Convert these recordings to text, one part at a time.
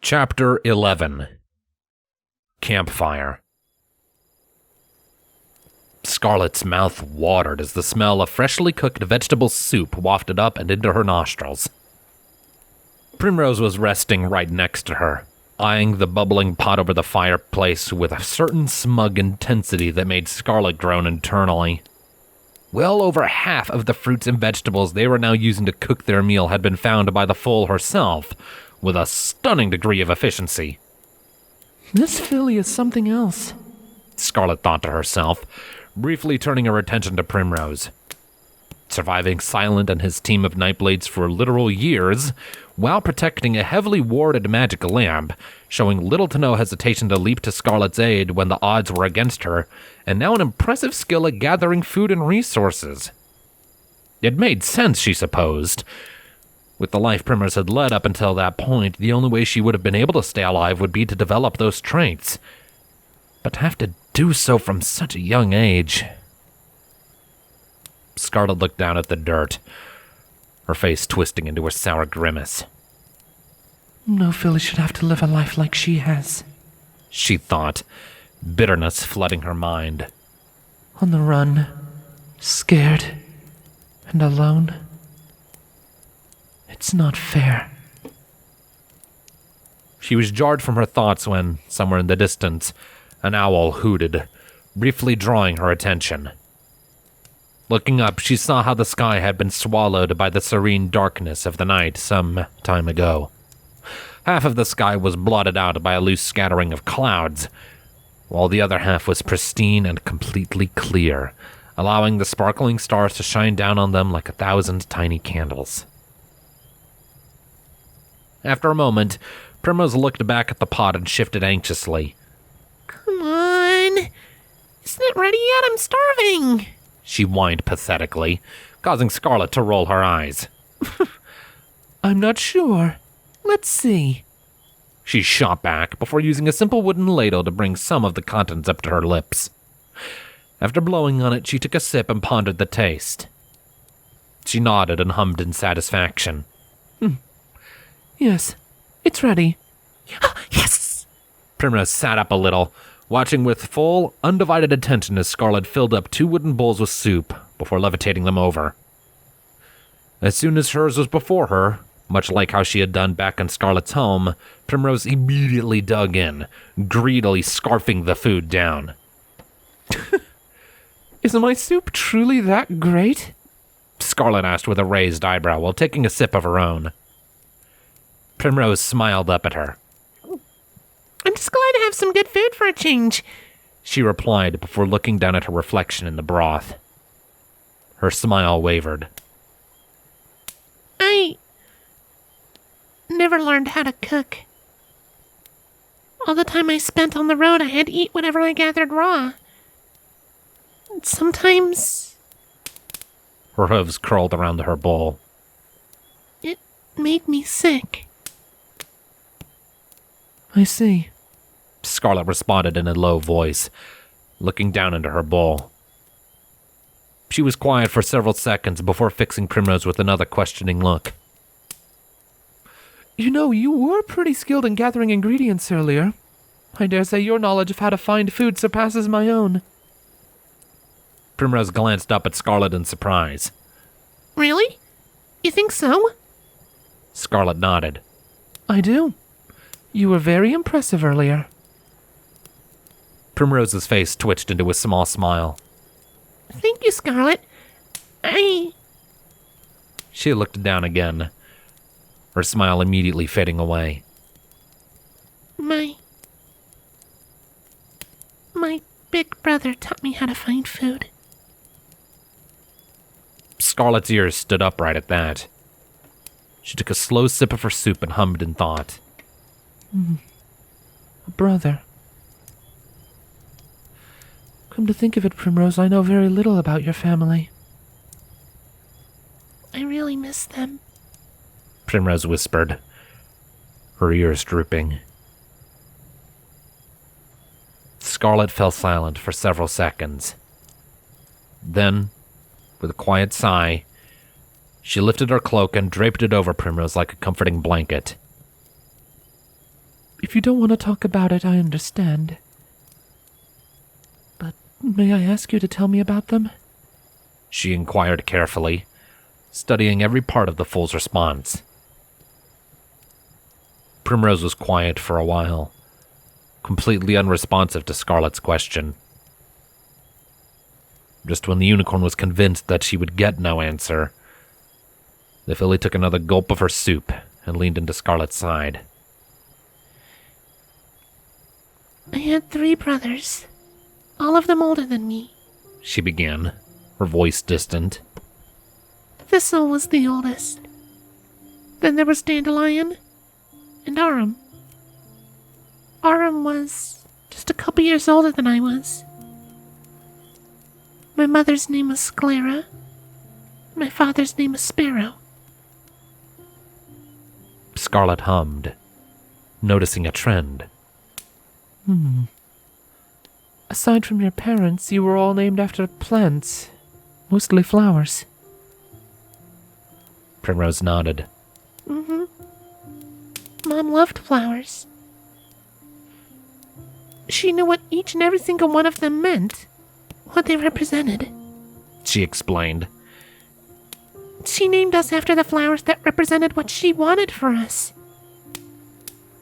Chapter 11. Campfire. Scarlett's mouth watered as the smell of freshly cooked vegetable soup wafted up and into her nostrils. Primrose was resting right next to her, eyeing the bubbling pot over the fireplace with a certain smug intensity that made Scarlett groan internally. Well over half of the fruits and vegetables they were now using to cook their meal had been found by the foal herself, with a stunning degree of efficiency. This filly is something else, Scarlett thought to herself, briefly turning her attention to Primrose. Surviving Silent and his team of Nightblades for literal years, while protecting a heavily warded magic lamp, showing little to no hesitation to leap to Scarlett's aid when the odds were against her, and now an impressive skill at gathering food and resources. It made sense, she supposed. With the life Primrose had led up until that point, the only way she would have been able to stay alive would be to develop those traits. But to have to do so from such a young age. Scarlett looked down at the dirt, her face twisting into a sour grimace. No filly should have to live a life like she has, she thought, bitterness flooding her mind. On the run, scared, and alone. It's not fair. She was jarred from her thoughts when, somewhere in the distance, an owl hooted, briefly drawing her attention. Looking up, she saw how the sky had been swallowed by the serene darkness of the night some time ago. Half of the sky was blotted out by a loose scattering of clouds, while the other half was pristine and completely clear, allowing the sparkling stars to shine down on them like 1,000 tiny candles. After a moment, Primrose looked back at the pot and shifted anxiously. Come on. Isn't it ready yet? I'm starving, she whined pathetically, causing Scarlett to roll her eyes. I'm not sure. Let's see. She shot back before using a simple wooden ladle to bring some of the contents up to her lips. After blowing on it, she took a sip and pondered the taste. She nodded and hummed in satisfaction. Yes, it's ready. Yes! Primrose sat up a little, watching with full, undivided attention as Scarlett filled up 2 wooden bowls with soup before levitating them over. As soon as hers was before her, much like how she had done back in Scarlett's home, Primrose immediately dug in, greedily scarfing the food down. Is my soup truly that great? Scarlett asked with a raised eyebrow while taking a sip of her own. Primrose smiled up at her. I'm just glad to have some good food for a change, she replied before looking down at her reflection in the broth. Her smile wavered. I never learned how to cook. All the time I spent on the road, I had to eat whatever I gathered raw. And sometimes her hooves curled around her bowl. It made me sick. I see, Scarlett responded in a low voice, looking down into her bowl. She was quiet for several seconds before fixing Primrose with another questioning look. You know, you were pretty skilled in gathering ingredients earlier. I dare say your knowledge of how to find food surpasses my own. Primrose glanced up at Scarlett in surprise. Really? You think so? Scarlett nodded. I do. You were very impressive earlier. Primrose's face twitched into a small smile. Thank you, Scarlett. She looked down again, her smile immediately fading away. My big brother taught me how to find food. Scarlett's ears stood upright at that. She took a slow sip of her soup and hummed in thought. A brother. Come to think of it, Primrose, I know very little about your family. I really miss them, Primrose whispered, her ears drooping. Scarlett fell silent for several seconds. Then, with a quiet sigh, she lifted her cloak and draped it over Primrose like a comforting blanket. If you don't want to talk about it, I understand. But may I ask you to tell me about them? She inquired carefully, studying every part of the fool's response. Primrose was quiet for a while, completely unresponsive to Scarlett's question. Just when the unicorn was convinced that she would get no answer, the filly took another gulp of her soup and leaned into Scarlett's side. I had 3 brothers, all of them older than me. She began, her voice distant. Thistle was the oldest. Then there was Dandelion and Arum. Arum was just a couple years older than I was. My mother's name was Clara. My father's name was Sparrow. Scarlett hummed, noticing a trend. Aside from your parents, you were all named after plants, mostly flowers. Primrose nodded. Mm-hmm. Mom loved flowers. She knew what each and every single one of them meant, what they represented. She explained. She named us after the flowers that represented what she wanted for us.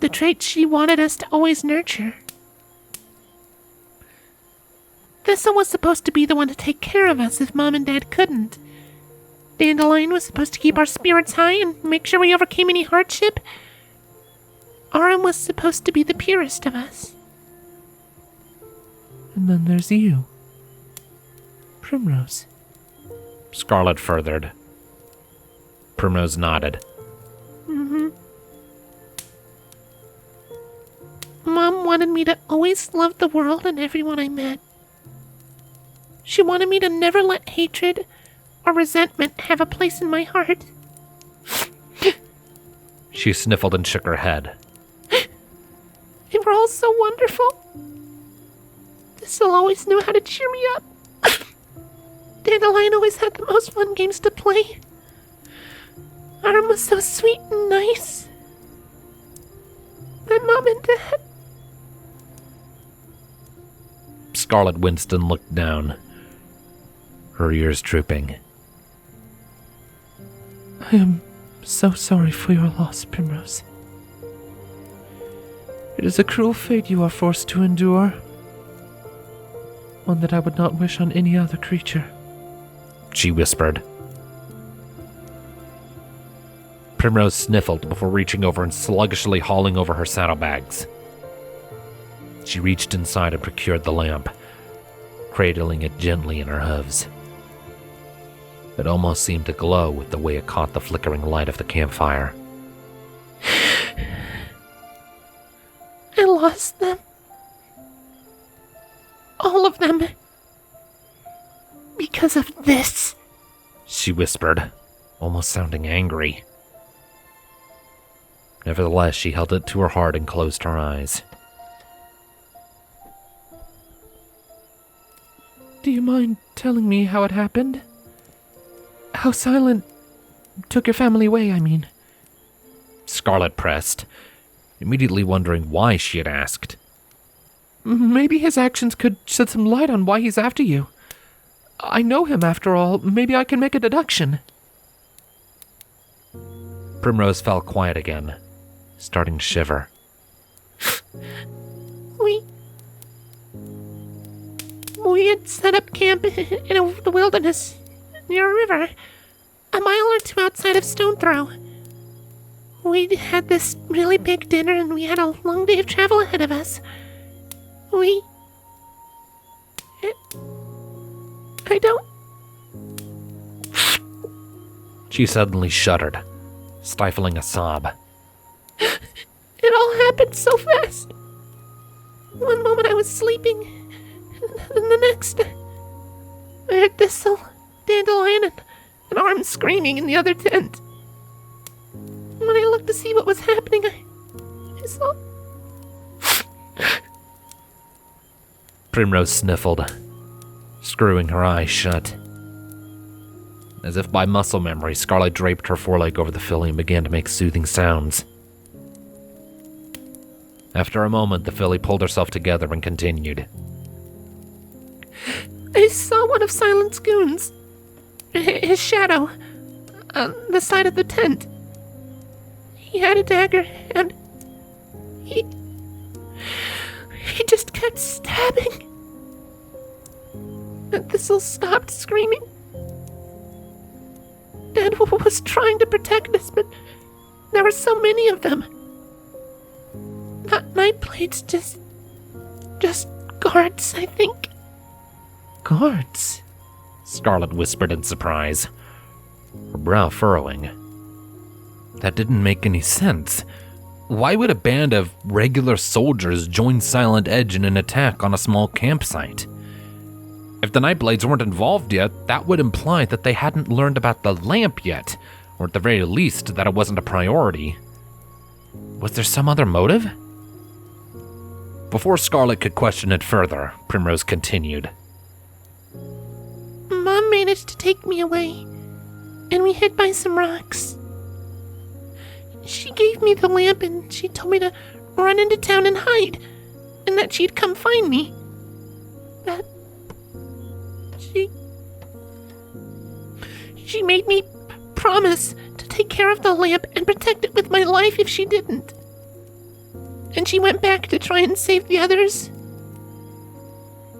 The traits she wanted us to always nurture. Thistle was supposed to be the one to take care of us if Mom and Dad couldn't. Dandelion was supposed to keep our spirits high and make sure we overcame any hardship. Arum was supposed to be the purest of us. And then there's you, Primrose. Scarlett furthered. Primrose nodded. Mm-hmm. Mom wanted me to always love the world and everyone I met. She wanted me to never let hatred or resentment have a place in my heart. She sniffled and shook her head. They were all so wonderful. Thistle always knew how to cheer me up. Dandelion always had the most fun games to play. Arum was so sweet and nice. My Mom and Dad. Scarlett Winston looked down, her ears drooping. I am so sorry for your loss, Primrose. It is a cruel fate you are forced to endure. One that I would not wish on any other creature. She whispered. Primrose sniffled before reaching over and sluggishly hauling over her saddlebags. She reached inside and procured the lamp, cradling it gently in her hooves. It almost seemed to glow with the way it caught the flickering light of the campfire. I lost them. All of them. Because of this. She whispered, almost sounding angry. Nevertheless, she held it to her heart and closed her eyes. Do you mind telling me how it happened? How Silent took your family away, I mean. Scarlett pressed, immediately wondering why she had asked. Maybe his actions could shed some light on why he's after you. I know him, after all. Maybe I can make a deduction. Primrose fell quiet again, starting to shiver. We had set up camp in the wilderness, near a river, a mile or 2 outside of Stone Throw. We had this really big dinner and we had a long day of travel ahead of us. I don't... She suddenly shuddered, stifling a sob. It all happened so fast. One moment I was sleeping, and the next, I heard Thistle, Dandelion, and Arum screaming in the other tent. When I looked to see what was happening, I saw... Primrose sniffled, screwing her eyes shut. As if by muscle memory, Scarlett draped her foreleg over the filly and began to make soothing sounds. After a moment, the filly pulled herself together and continued. I saw one of Silent's goons. His shadow. On the side of the tent. He had a dagger, and he just kept stabbing. And Thistle stopped screaming. Dad was trying to protect us, but there were so many of them. Not Nightblades, just guards, I think. Guards? Scarlett whispered in surprise, her brow furrowing. That didn't make any sense. Why would a band of regular soldiers join Silent Edge in an attack on a small campsite? If the Nightblades weren't involved yet, that would imply that they hadn't learned about the lamp yet, or at the very least, that it wasn't a priority. Was there some other motive? Before Scarlett could question it further, Primrose continued. Mom managed to take me away, and we hid by some rocks. She gave me the lamp, and she told me to run into town and hide, and that she'd come find me. That she made me promise to take care of the lamp and protect it with my life if she didn't. And she went back to try and save the others.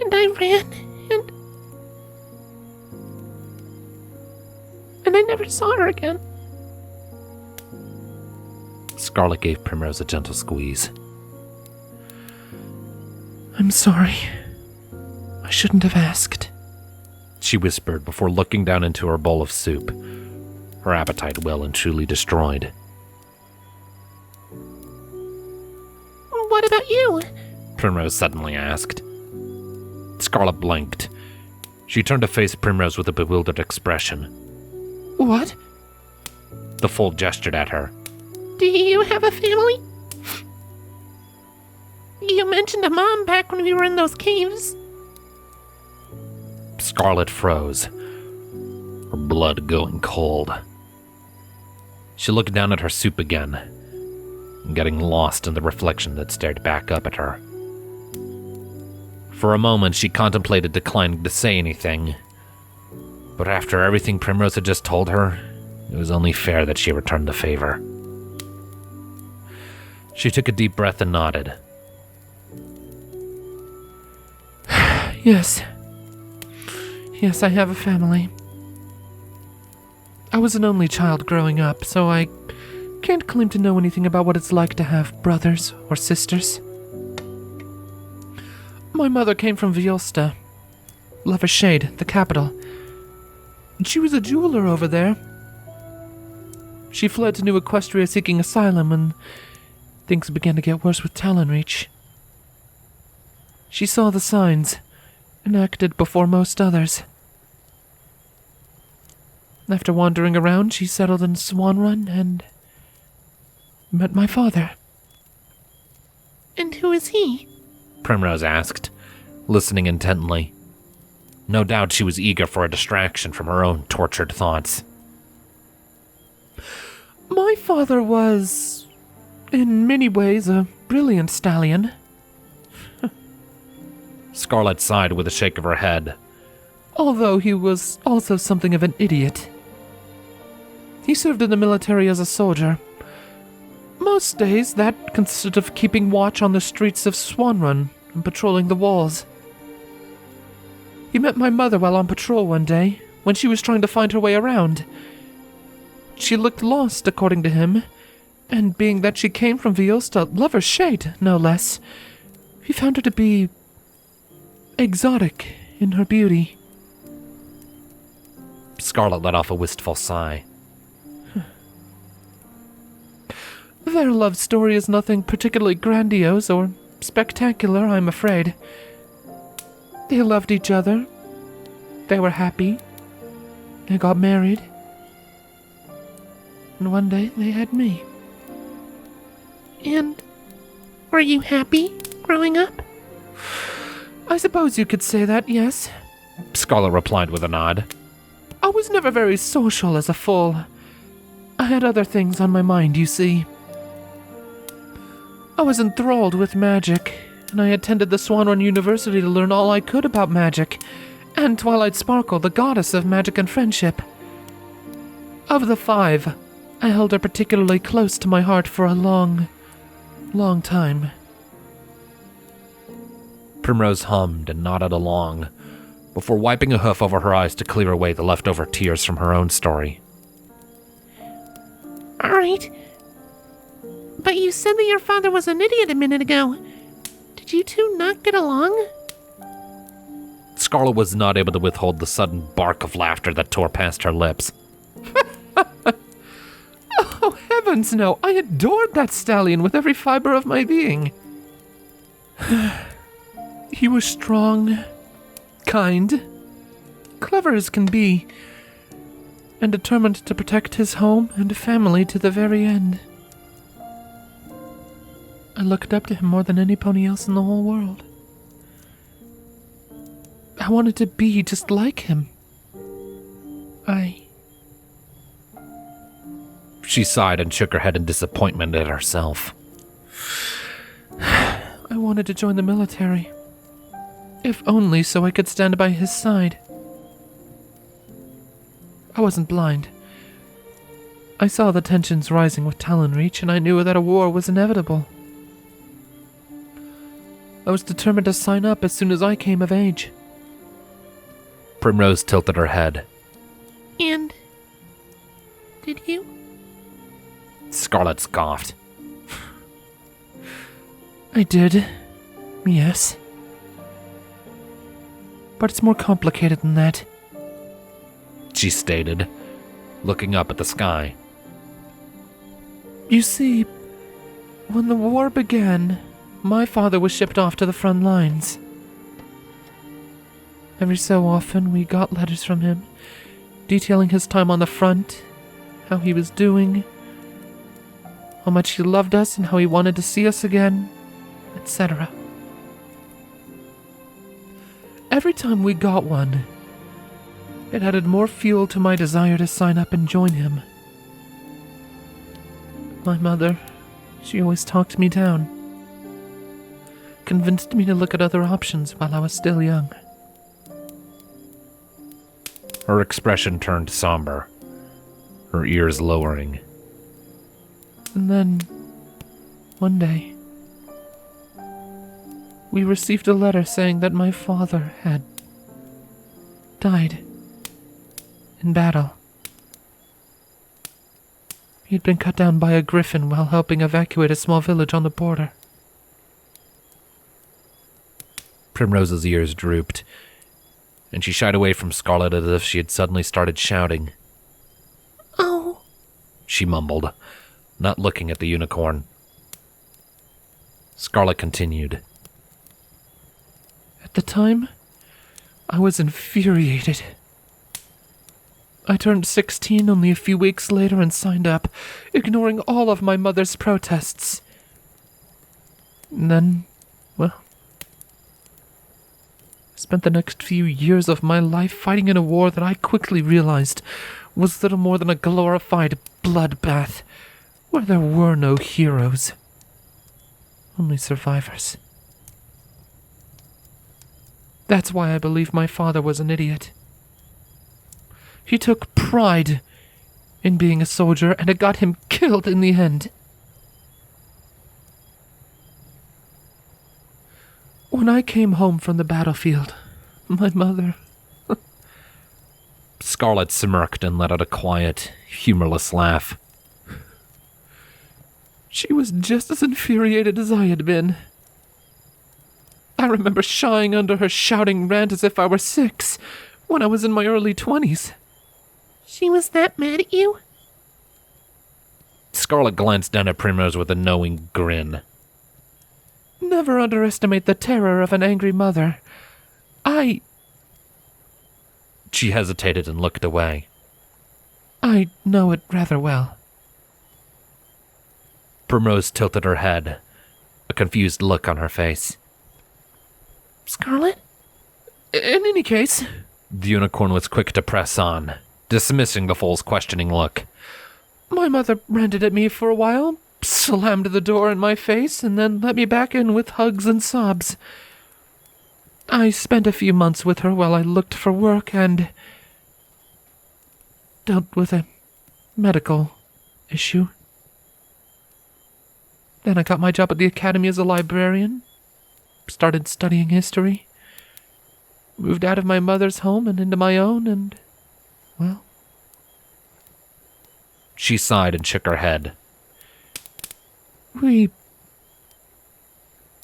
And I ran, and I never saw her again. Scarlett gave Primrose a gentle squeeze. I'm sorry. I shouldn't have asked, she whispered before looking down into her bowl of soup, her appetite well and truly destroyed. What about you? Primrose suddenly asked. Scarlett blinked. She turned to face Primrose with a bewildered expression. What? The foal gestured at her. Do you have a family? You mentioned a mom back when we were in those caves. Scarlett froze, her blood going cold. She looked down at her soup again, getting lost in the reflection that stared back up at her. For a moment, she contemplated declining to say anything, but after everything Primrose had just told her, it was only fair that she return the favor. She took a deep breath and nodded. Yes. Yes, I have a family. I was an only child growing up, so I can't claim to know anything about what it's like to have brothers or sisters. My mother came from Violsta, Lover's Shade, the capital. She was a jeweler over there. She fled to New Equestria seeking asylum, and things began to get worse with Talonreach. She saw the signs and acted before most others. After wandering around, she settled in Swanrun and met my father. And who is he? Primrose asked, listening intently. No doubt she was eager for a distraction from her own tortured thoughts. My father was, in many ways, a brilliant stallion. Scarlett sighed with a shake of her head. Although he was also something of an idiot. He served in the military as a soldier. Most days, that consisted of keeping watch on the streets of Swanrun and patrolling the walls. He met my mother while on patrol one day, when she was trying to find her way around. She looked lost, according to him, and being that she came from Violsta, Lover's Shade, no less, he found her to be exotic in her beauty. Scarlett let off a wistful sigh. Their love story is nothing particularly grandiose or spectacular, I'm afraid. They loved each other. They were happy. They got married. And one day they had me. And were you happy growing up? I suppose you could say that, yes. Scarlett replied with a nod. I was never very social as a foal. I had other things on my mind, you see. I was enthralled with magic, and I attended the Swanron University to learn all I could about magic, and Twilight Sparkle, the goddess of magic and friendship. Of the 5, I held her particularly close to my heart for a long time. Primrose hummed and nodded along, before wiping a hoof over her eyes to clear away the leftover tears from her own story. All right. But you said that your father was an idiot a minute ago. Did you two not get along? Scarlett was not able to withhold the sudden bark of laughter that tore past her lips. Oh, heavens no! I adored that stallion with every fiber of my being. He was strong, kind, clever as can be, and determined to protect his home and family to the very end. I looked up to him more than any pony else in the whole world. I wanted to be just like him. She sighed and shook her head in disappointment at herself. I wanted to join the military. If only so I could stand by his side. I wasn't blind. I saw the tensions rising with Talonreach, and I knew that a war was inevitable. I was determined to sign up as soon as I came of age. Primrose tilted her head. And did you? Scarlett scoffed. I did, yes. But it's more complicated than that. She stated, looking up at the sky. You see, when the war began, my father was shipped off to the front lines. Every so often, we got letters from him, detailing his time on the front, how he was doing, how much he loved us and how he wanted to see us again, etc. Every time we got one, it added more fuel to my desire to sign up and join him. My mother, she always talked me down, convinced me to look at other options while I was still young. Her expression turned somber, her ears lowering. And then, one day, we received a letter saying that my father had died in battle. He had been cut down by a griffin while helping evacuate a small village on the border. Primrose's ears drooped, and she shied away from Scarlett as if she had suddenly started shouting. Oh, She mumbled, not looking at the unicorn. Scarlett continued. At the time, I was infuriated. I turned 16 only a few weeks later and signed up, ignoring all of my mother's protests. And then, well, I spent the next few years of my life fighting in a war that I quickly realized was little more than a glorified bloodbath, where there were no heroes, only survivors. That's why I believe my father was an idiot. He took pride in being a soldier, and it got him killed in the end. When I came home from the battlefield, my mother... Scarlett smirked and let out a quiet, humorless laugh. She was just as infuriated as I had been. I remember shying under her shouting rant as if I were 6, when I was in my early 20s. she was that mad at you? Scarlett glanced down at Primrose with a knowing grin. Never underestimate the terror of an angry mother. She hesitated and looked away. I know it rather well. Primrose tilted her head, a confused look on her face. Scarlett? In any case... The unicorn was quick to press on, dismissing the foal's questioning look. My mother ranted at me for a while, slammed the door in my face and then let me back in with hugs and sobs. I spent a few months with her while I looked for work and dealt with a medical issue. Then I got my job at the academy as a librarian, started studying history, moved out of my mother's home and into my own, and, well... She sighed and shook her head. We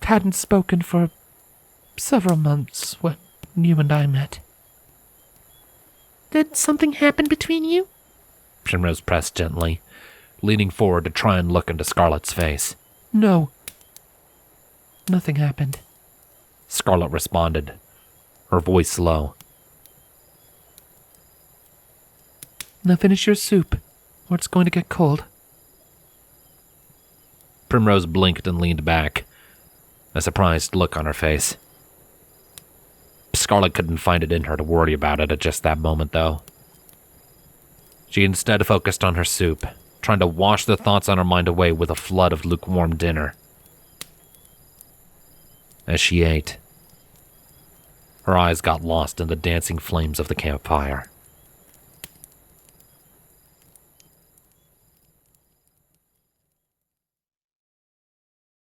hadn't spoken for several months when you and I met. Did something happen between you? Primrose pressed gently, leaning forward to try and look into Scarlett's face. No. Nothing happened. Scarlett responded, her voice low. Now finish your soup, or it's going to get cold. Primrose blinked and leaned back, a surprised look on her face. Scarlett couldn't find it in her to worry about it at just that moment, though. She instead focused on her soup, trying to wash the thoughts on her mind away with a flood of lukewarm dinner. As she ate, her eyes got lost in the dancing flames of the campfire.